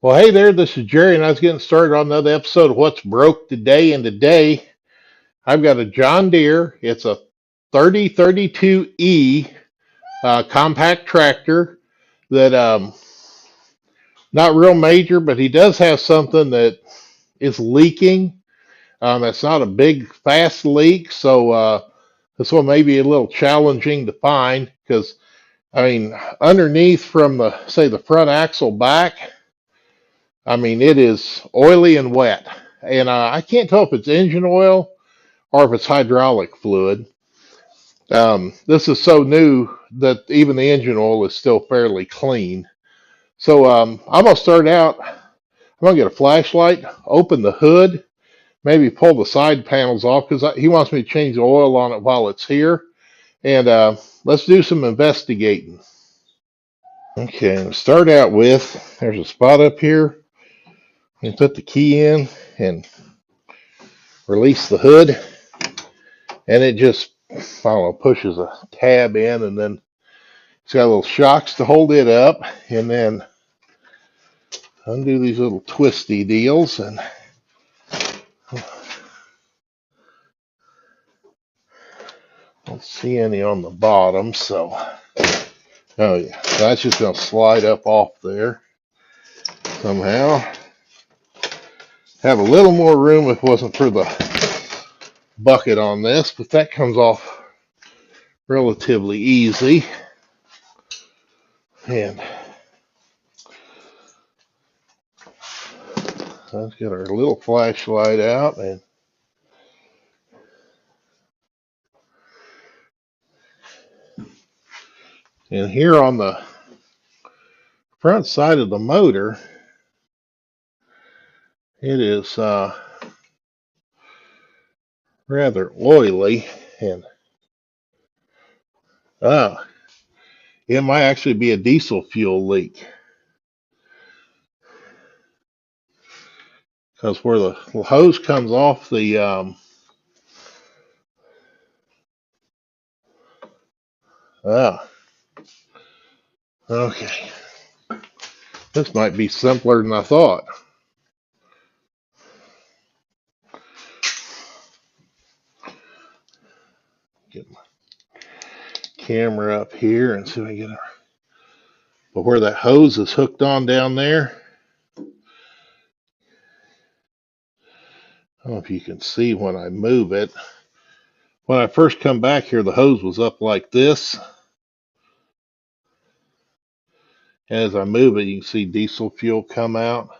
Well, hey there, this is Jerry, and I was getting started on another episode of What's Broke Today. And today I've got a John Deere. It's a 3032E compact tractor that not real major, but he does have something that is leaking. It's not a big, fast leak, so this one may be a little challenging to find because, underneath from the front axle back, it is oily and wet. And I can't tell if it's engine oil or if it's hydraulic fluid. This is so new that even the engine oil is still fairly clean. So I'm going to start out. I'm going to get a flashlight, open the hood, maybe pull the side panels off because he wants me to change the oil on it while it's here. And let's do some investigating. Okay, start out with, there's a spot up here. You put the key in and release the hood, and it just, I don't know, pushes a tab in, and then it's got little shocks to hold it up, and then undo these little twisty deals, and don't see any on the bottom, so, oh yeah, that's just going to slide up off there somehow. Have a little more room if it wasn't for the bucket on this, but that comes off relatively easy. And let's get our little flashlight out, and here on the front side of the motor, it is rather oily, and it might actually be a diesel fuel leak, because where the hose comes off the okay, this might be simpler than I thought. Get my camera up here and see if I get it. But where that hose is hooked on down there, I don't know if you can see when I move it. When I first come back here, the hose was up like this. And as I move it, you can see diesel fuel come out.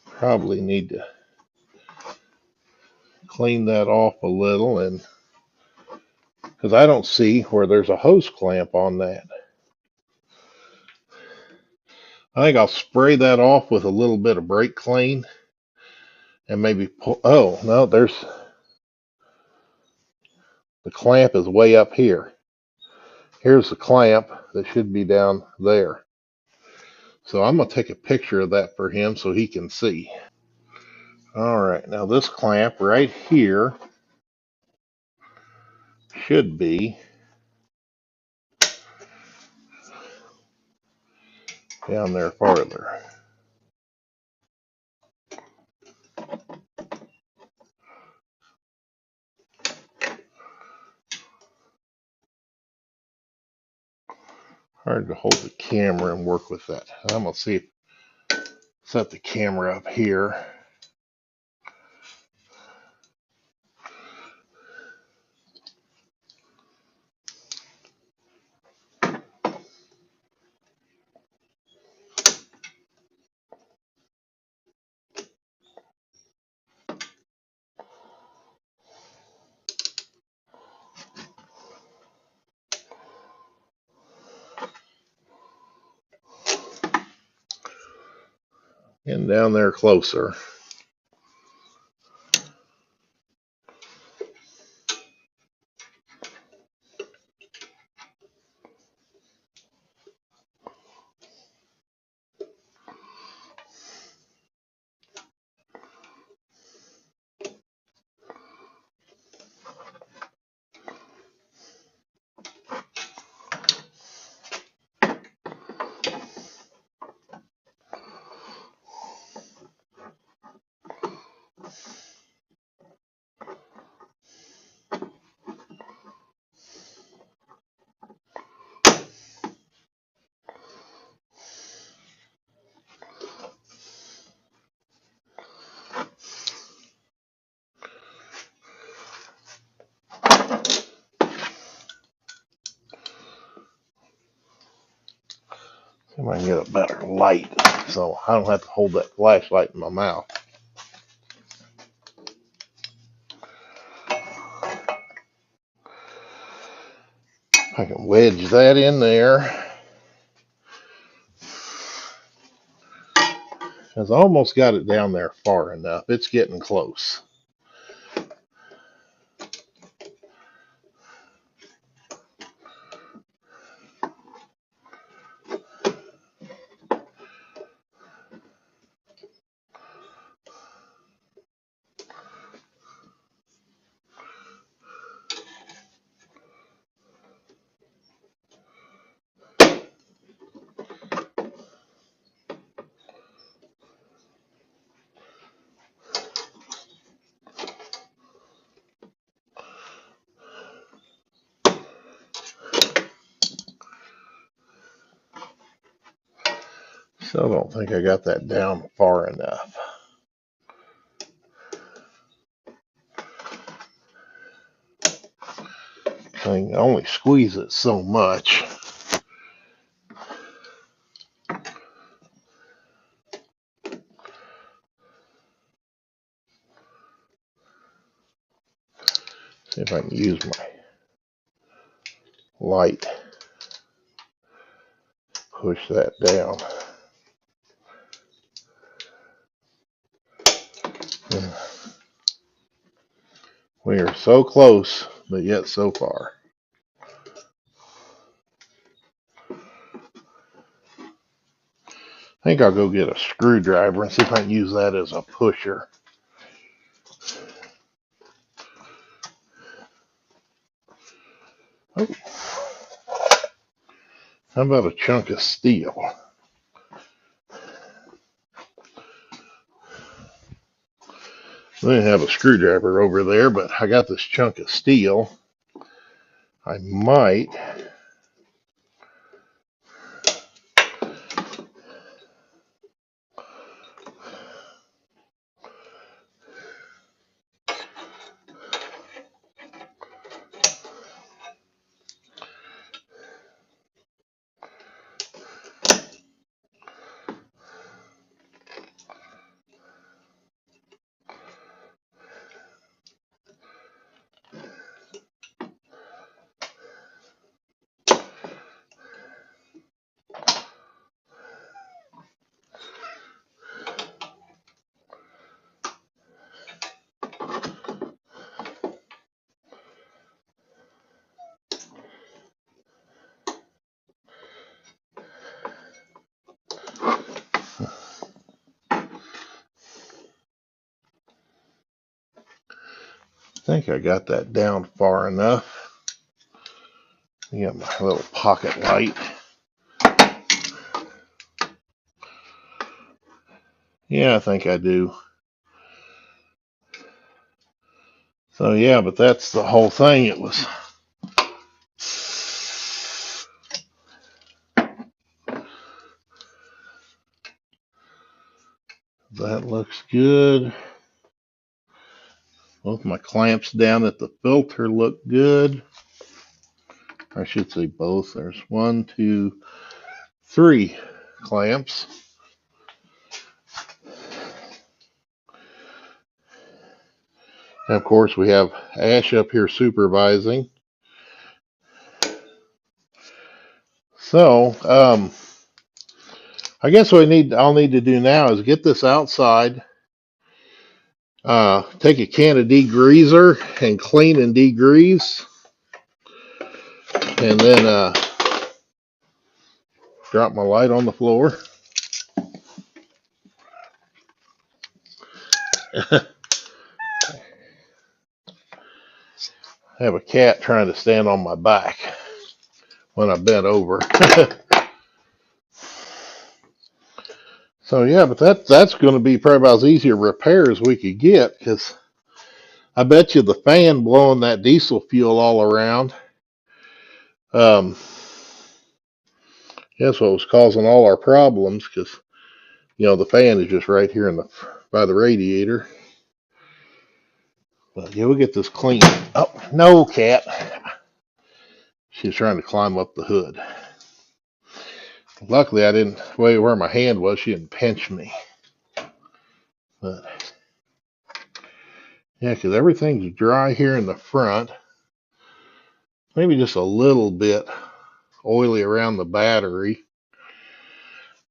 Probably need to clean that off a little, and because I don't see where there's a hose clamp on that. I think I'll spray that off with a little bit of brake clean and maybe pull. Oh, no, there's the clamp is way up here. Here's the clamp that should be down there. So I'm going to take a picture of that for him so he can see. All right, now this clamp right here should be down there farther. Hard to hold the camera and work with that. I'm going to see if set the camera up here. And down there closer. See if I can get a better light so I don't have to hold that flashlight in my mouth. I can wedge that in there. Because I almost got it down there far enough. It's getting close. Still don't think I got that down far enough. I can only squeeze it so much. See if I can use my light. Push that down. We are so close, but yet so far. I think I'll go get a screwdriver and see if I can use that as a pusher. Oh. How about a chunk of steel? I didn't have a screwdriver over there, but I got this chunk of steel. I might think I got that down far enough. Get my little pocket light. Yeah, I think I do. So yeah, but that's the whole thing. It was that looks good. Both my clamps down at the filter look good. I should say both. There's 1, 2, 3 clamps. And of course, we have Ash up here supervising. So, I guess what I'll need to do now is get this outside, take a can of degreaser and clean and degrease, and then drop my light on the floor. I have a cat trying to stand on my back when I bent over. So yeah, but that's going to be probably about as easy a repair as we could get, because I bet you the fan blowing that diesel fuel all around, that's what was causing all our problems, because the fan is just right here by the radiator. But yeah, we'll get this clean. Oh, no, cat. She's trying to climb up the hood. Luckily, I didn't, where my hand was, she didn't pinch me. But yeah, because everything's dry here in the front. Maybe just a little bit oily around the battery.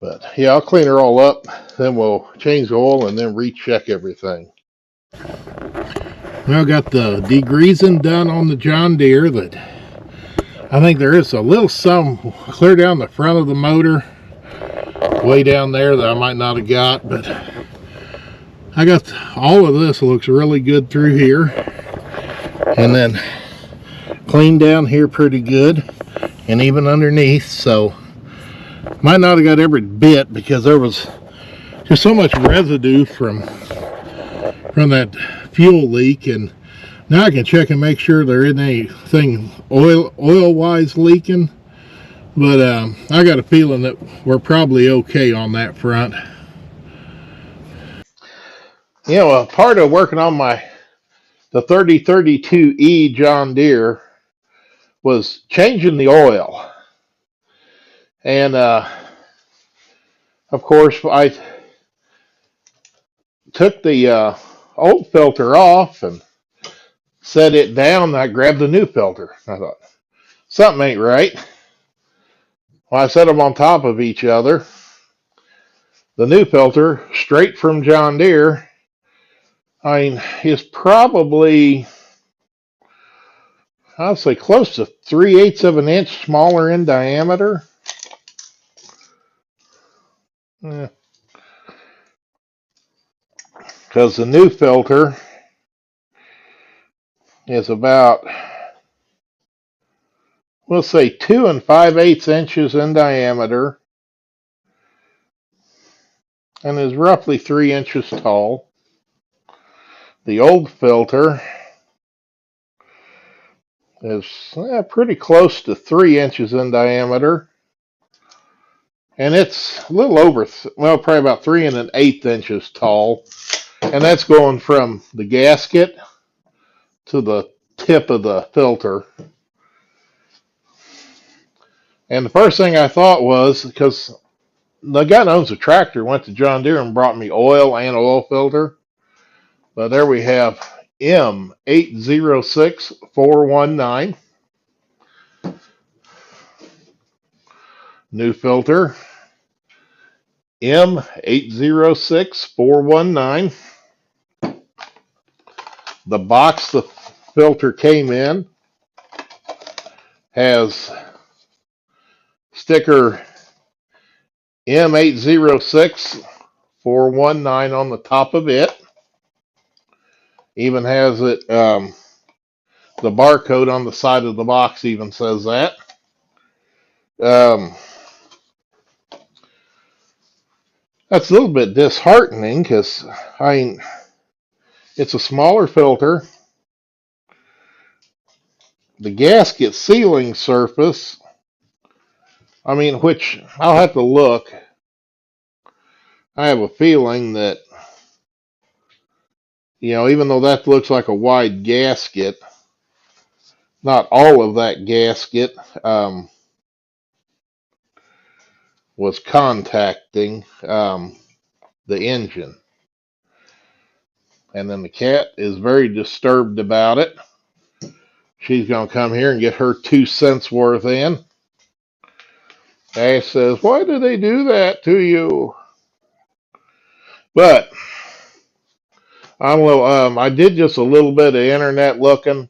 But yeah, I'll clean her all up. Then we'll change the oil and then recheck everything. Well, I got the degreasing done on the John Deere. That I think there is a little some clear down the front of the motor, way down there, that I might not have got. But I got all of this. Looks really good through here, and then cleaned down here pretty good, and even underneath. So might not have got every bit because there was just so much residue from that fuel leak. And now I can check and make sure there isn't anything oil wise leaking, but I got a feeling that we're probably okay on that front. You know, part of working on the 3032E John Deere was changing the oil. And of course, I took the old filter off and set it down. I grabbed the new filter. I thought, something ain't right. Well, I set them on top of each other. The new filter, straight from John Deere, I mean, is probably, I'd say, close to 3/8 of an inch smaller in diameter. Because the new filter is about, we'll say, 2 5/8 inches in diameter and is roughly 3 inches tall. The old filter is pretty close to 3 inches in diameter, and it's a little over, probably about 3 1/8 inches tall, and that's going from the gasket to the tip of the filter. And the first thing I thought was, because the guy that owns the tractor went to John Deere and brought me oil and oil filter. But there we have M806419. New filter, M806419. The box the filter came in has sticker M806419 on the top of it. Even has it, the barcode on the side of the box even says that. That's a little bit disheartening because, I mean, it's a smaller filter. The gasket sealing surface, I mean, which I'll have to look. I have a feeling that, even though that looks like a wide gasket, not all of that gasket was contacting the engine. And then the cat is very disturbed about it. She's going to come here and get her 2 cents worth in. Ash says, "Why do they do that to you?" But I did just a little bit of internet looking,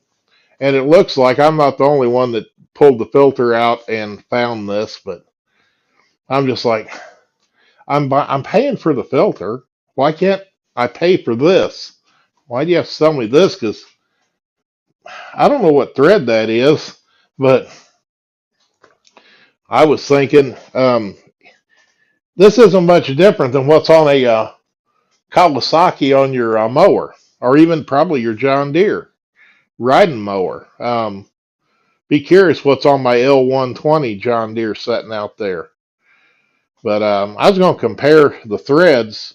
and it looks like I'm not the only one that pulled the filter out and found this. But I'm just like, I'm paying for the filter. Why can't I pay for this? Why do you have to sell me this? Because I don't know what thread that is, but I was thinking this isn't much different than what's on a Kawasaki on your mower, or even probably your John Deere riding mower. Be curious what's on my L120 John Deere sitting out there. But I was going to compare the threads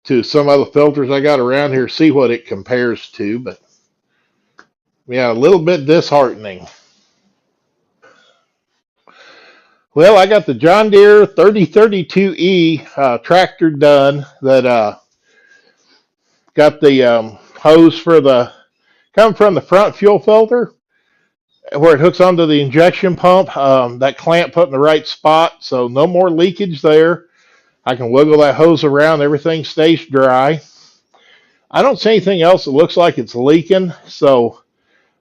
to some other filters I got around here, see what it compares to. But yeah, a little bit disheartening. Well, I got the John Deere 3032E tractor done that got the hose for the coming from the front fuel filter where it hooks onto the injection pump. That clamp put in the right spot, so no more leakage there. I can wiggle that hose around, everything stays dry. I don't see anything else that looks like it's leaking, so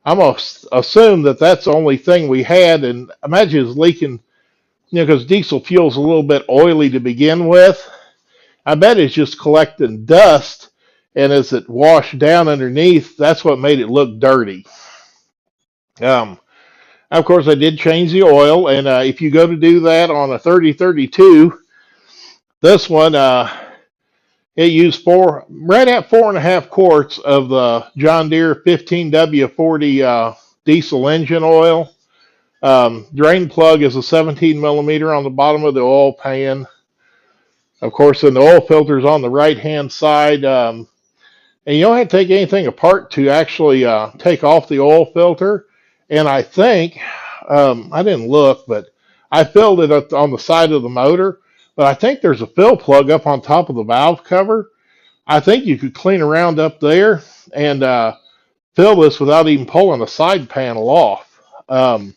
I'm gonna assume that that's the only thing we had, and imagine it's leaking, because diesel fuel's a little bit oily to begin with. I bet it's just collecting dust, and as it washed down underneath, that's what made it look dirty. Um, of course, I did change the oil, and if you go to do that on a 3032, this one, it used right at 4.5 quarts of the John Deere 15W40 diesel engine oil. Drain plug is a 17 millimeter on the bottom of the oil pan. Of course, then the oil filter is on the right hand side. And you don't have to take anything apart to actually take off the oil filter. And I think, I didn't look, but I filled it up on the side of the motor. But I think there's a fill plug up on top of the valve cover. I think you could clean around up there and fill this without even pulling the side panel off. And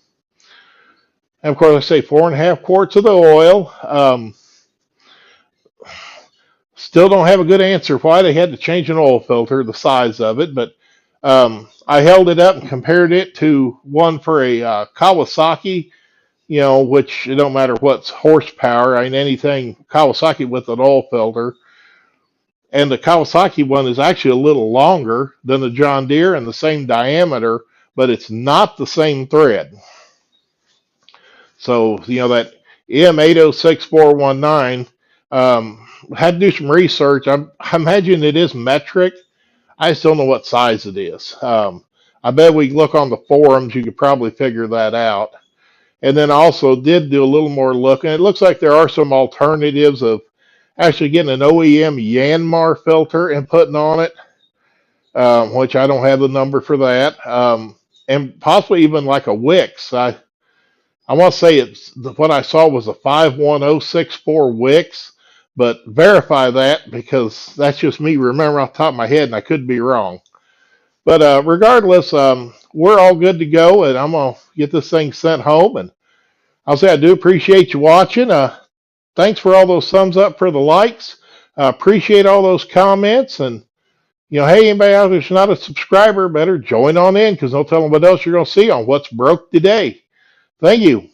of course, I say 4.5 quarts of the oil. Still don't have a good answer why they had to change an oil filter, the size of it, but I held it up and compared it to one for a Kawasaki, which it don't matter what's horsepower. I mean, anything Kawasaki with an oil filter. And the Kawasaki one is actually a little longer than the John Deere and the same diameter, but it's not the same thread. So, that M806419, had to do some research. I imagine it is metric. I just don't know what size it is. I bet we look on the forums, you could probably figure that out. And then I also did do a little more look, and it looks like there are some alternatives of actually getting an OEM Yanmar filter and putting on it, which I don't have the number for that, and possibly even like a Wix. I want to say what I saw was a 51064 Wix, but verify that because that's just me remembering off the top of my head, and I could be wrong. But regardless, we're all good to go, and I'm going to get this thing sent home. And I'll say I do appreciate you watching. Thanks for all those thumbs up for the likes. Appreciate all those comments. And, hey, anybody out there's not a subscriber, better join on in because they'll tell them what else you're going to see on What's Broke Today. Thank you.